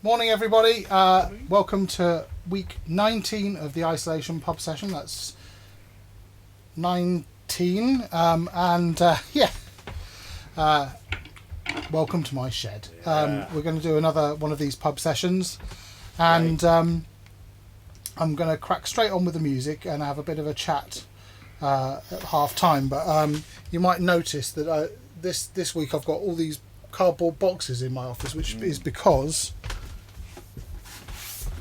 Morning, everybody. Welcome to week 19 of the isolation pub session. That's 19. Welcome to my shed. We're going to do another one of these pub sessions, and I'm going to crack straight on with the music and have a bit of a chat at half time. But you might notice that this week I've got all these cardboard boxes in my office, which is because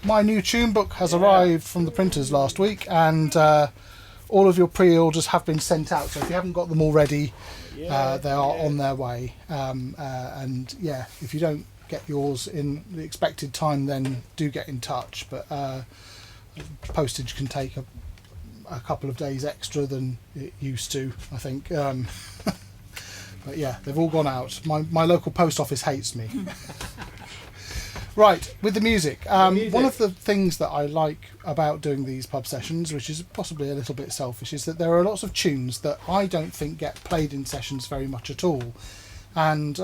my new tune book has arrived from the printers last week, and all of your pre-orders have been sent out. So if you haven't got them already, they are on their way. And if you don't get yours in the expected time, then do get in touch. But postage can take a couple of days extra than it used to, I think. But yeah, they've all gone out. My local post office hates me. Right, with the music. One of the things that I like about doing these pub sessions, which is possibly a little bit selfish, is that there are lots of tunes that I don't think get played in sessions very much at all, and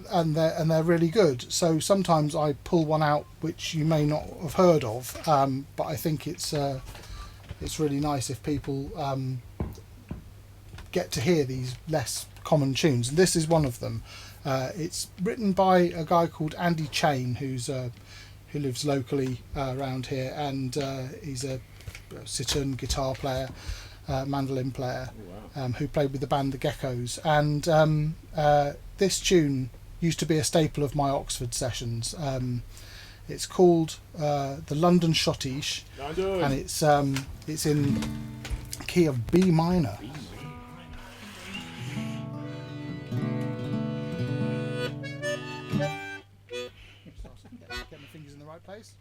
they're really good. So sometimes I pull one out which you may not have heard of, but I think it's really nice if people get to hear these less common tunes. And this is one of them. It's written by a guy called Andy Cheyne, who lives locally around here, and he's a sitar guitar player, mandolin player, who played with the band the Geckoes. And this tune used to be a staple of my Oxford sessions. It's called the London Schottische, and it's in key of B minor. Get my fingers in the right place.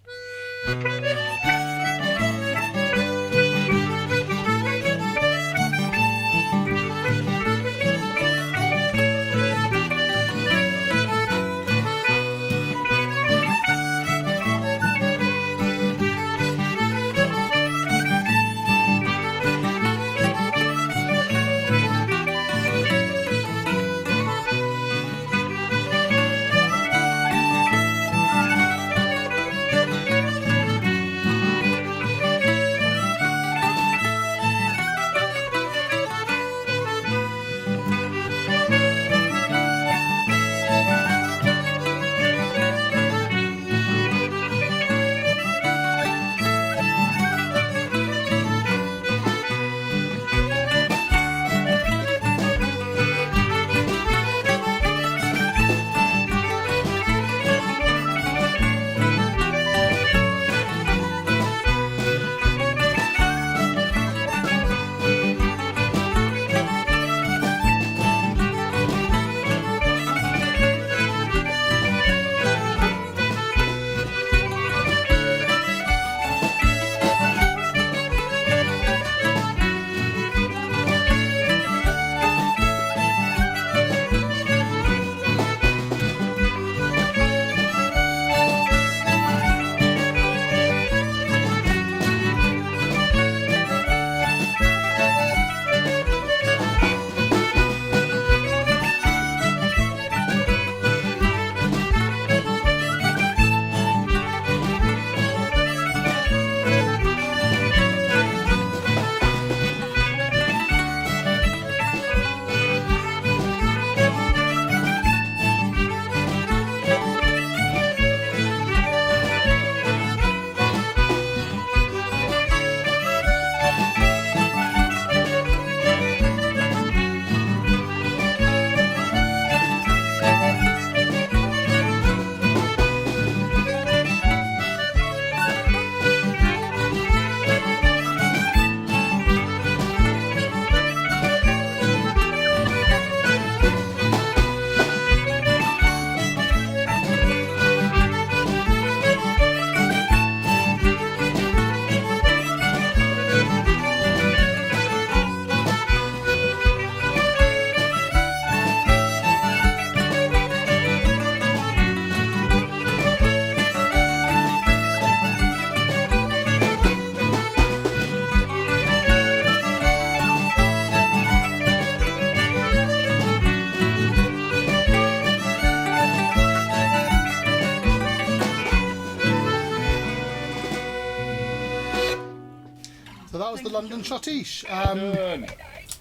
Shotish.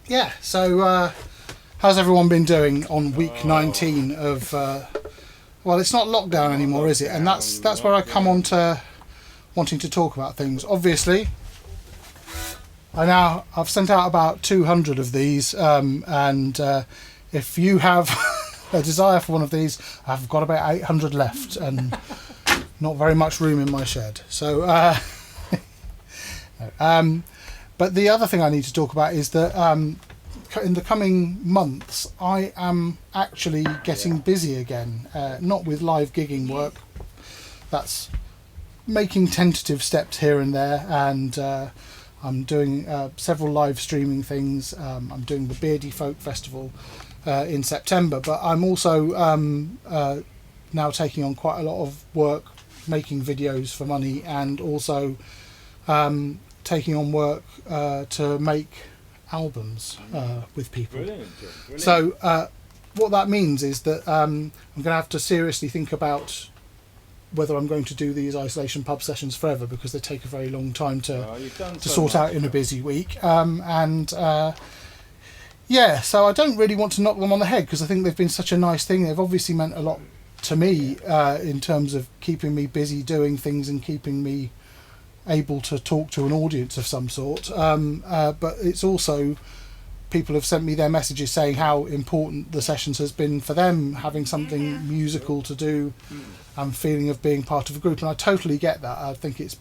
Yeah, so how's everyone been doing on week 19 of... well, it's not lockdown anymore, is it? And that's where I come on to wanting to talk about things. Obviously, I've sent out about 200 of these, and if you have a desire for one of these, I've got about 800 left, and not very much room in my shed. So, but the other thing I need to talk about is that in the coming months, I am actually getting busy again. Not with live gigging work. That's making tentative steps here and there, and I'm doing several live streaming things. I'm doing the Beardy Folk Festival in September, but I'm also now taking on quite a lot of work making videos for money, and also taking on work to make albums with people. Brilliant. So what that means is that I'm going to have to seriously think about whether I'm going to do these isolation pub sessions forever, because they take a very long time to sort out in a busy week. Yeah, so I don't really want to knock them on the head, because I think they've been such a nice thing. They've obviously meant a lot to me in terms of keeping me busy doing things and keeping me able to talk to an audience of some sort. But it's also, people have sent me their messages saying how important the sessions has been for them, having something musical to do and feeling of being part of a group, and I totally get that. I think it's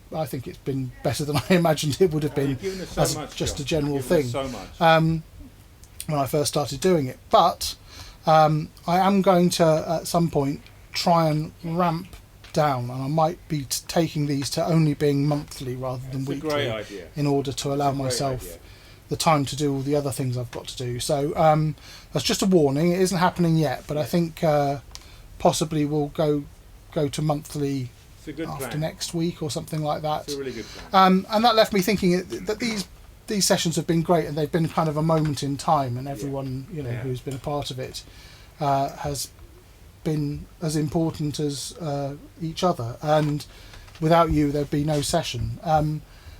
been better than I imagined it would have been as just a general thing when I first started doing it. But I am going to at some point try and ramp down, and I might be taking these to only being monthly rather than weekly, in order to allow myself the time to do all the other things I've got to do. So that's just a warning. It isn't happening yet, but I think possibly we'll go to monthly after next week or something like that. It's a really good plan. And that left me thinking that these sessions have been great, and they've been kind of a moment in time, and everyone who's been a part of it has been as important as each other, and without you there'd be no session.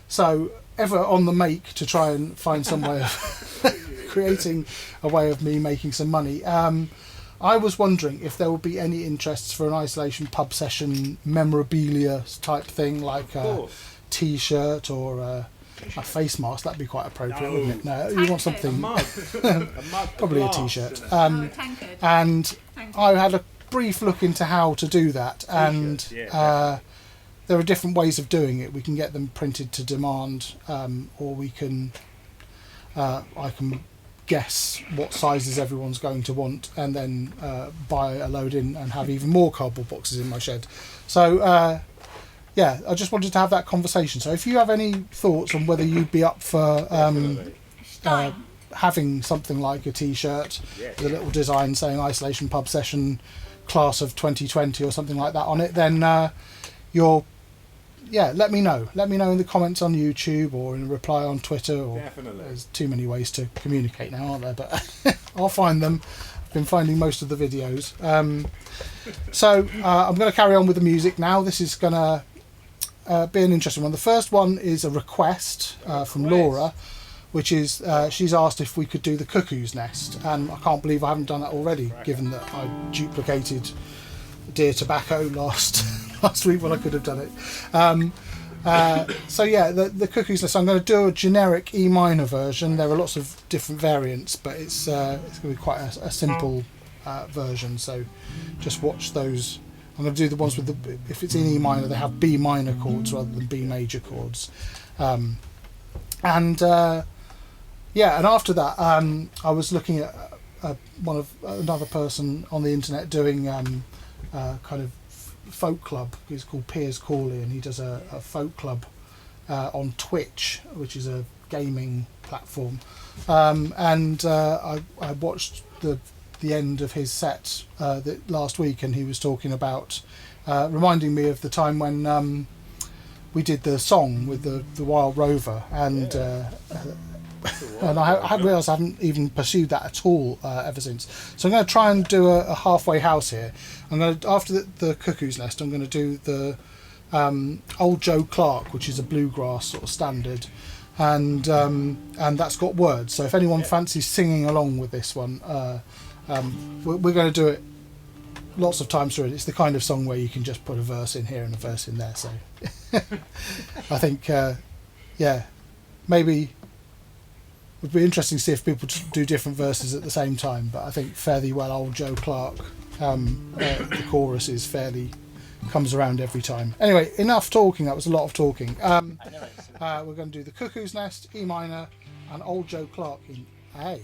So ever on the make to try and find some way of creating a way of me making some money. I was wondering if there would be any interests for an isolation pub session memorabilia type thing, like a t-shirt or a face mask. That'd be quite appropriate, wouldn't it? No, you want something. Probably a t-shirt. And I had a brief look into how to do that, and there are different ways of doing it. We can get them printed to demand, or we can I can guess what sizes everyone's going to want, and then buy a load in and have even more cardboard boxes in my shed. So yeah, I just wanted to have that conversation. So if you have any thoughts on whether you'd be up for having something like a t-shirt with a little design saying isolation pub session class of 2020 or something like that on it, then let me know. Let me know in the comments on YouTube or in a reply on Twitter. Or there's too many ways to communicate now, aren't there? But I'll find them. I've been finding most of the videos. So I'm going to carry on with the music now. This is going to be an interesting one. The first one is a request from Laura, which is she's asked if we could do the Cuckoo's Nest, and I can't believe I haven't done that already, given that I duplicated Dear Tobacco last week when I could have done it. So yeah, the Cuckoo's Nest, I'm going to do a generic E minor version. There are lots of different variants, but it's going to be quite a simple version, so just watch those. I'm going to do the ones with if it's in E minor, they have B minor chords rather than B major chords. And after that, I was looking at another person on the internet doing kind of folk club. He's called Piers Cawley, and he does a folk club on Twitch, which is a gaming platform. I watched the end of his set last week, and he was talking about reminding me of the time when we did the song with the Wild Rover, and I realised I haven't even pursued that at all ever since. So I'm going to try and do a halfway house here. I'm going to, after the Cuckoo's Nest, I'm going to do the Old Joe Clark, which is a bluegrass sort of standard, and that's got words. So if anyone fancies singing along with this one, we're going to do it lots of times through it. It's the kind of song where you can just put a verse in here and a verse in there. So I think, maybe it would be interesting to see if people do different verses at the same time. But I think Fare Thee Well Old Joe Clark, the chorus is comes around every time. Anyway, enough talking. That was a lot of talking. We're going to do the Cuckoo's Nest, E minor, and Old Joe Clark in A.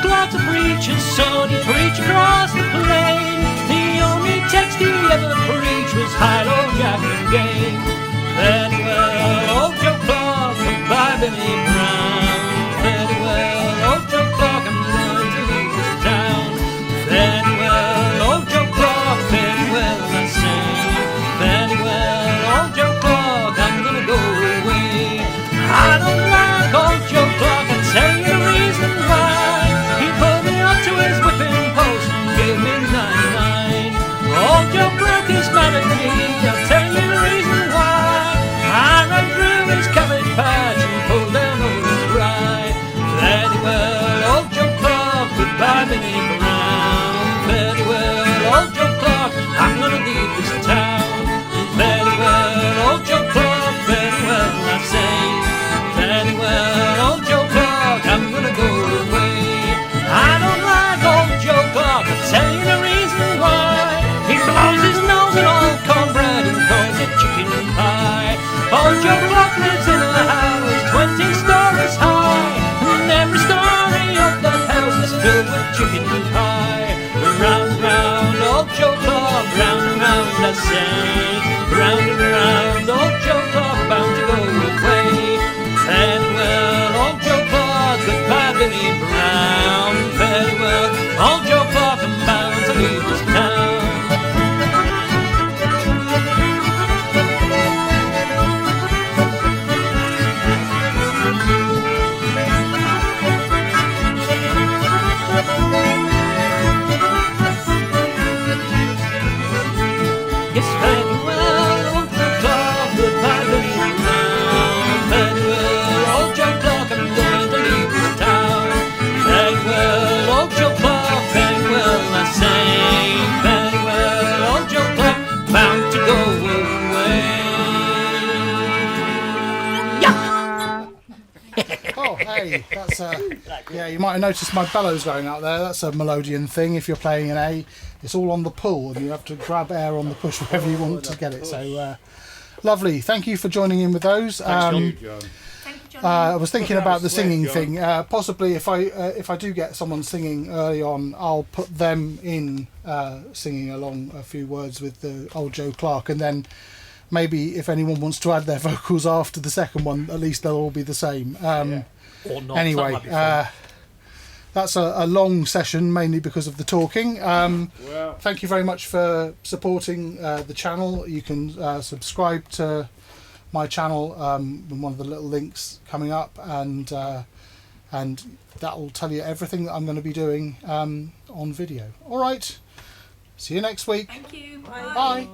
Clark's a preacher, so he preached across the plain. The only text he ever preached was High Lord Jack and Gay. Very well, old Joe Clark, goodbye Billy Brown. Very well, old Joe Clark, I'm going to leave this town. Very well, old Joe Clark, very well, I say. Very well, old Joe Clark, I'm gonna go away. I don't like old Joe Clark, I'll tell you the reason why. His whipping post and gave me 99. Old Joe Clark is mad at me, I'll tell you the reason why. I ran through his cabbage patch and pulled down all his rye. Very well, old Joe Clark, goodbye Billy Brown. Very well, old Joe Clark, I'm gonna leave this town. Very well, old Joe Clark, very well, I say. Very well, old Joe Clark, I'm gonna go away. I don't like old Joe Clark, I'll tell you the reason why. He blows his nose at old cornbread and calls it chicken pie. Old Joe Clark lives in a house 20 stories high, and every story of that house is filled with chicken pie. Round and round, old Joe Clark, round and round I say. Round and round, old Joe Clark, bound to go away. Very well, old Joe Clark, goodbye Billy Brown. Very well, old Joe Clark, I'm bound to leave this town. A. That's yeah. You might have noticed my bellows going out there. That's a melodeon thing. If you're playing an A, it's all on the pull, and you have to grab air on the push wherever you want to get it. So lovely. Thank you for joining in with those. Thank you, John. I was thinking about the singing thing. Possibly, if I do get someone singing early on, I'll put them in singing along a few words with the old Joe Clark, and then maybe if anyone wants to add their vocals after the second one, at least they'll all be the same. Or not. Anyway, That might be fun. that's a long session, mainly because of the talking. Thank you very much for supporting the channel. You can subscribe to my channel with one of the little links coming up, and that will tell you everything that I'm going to be doing on video. All right, see you next week. Thank you. Bye.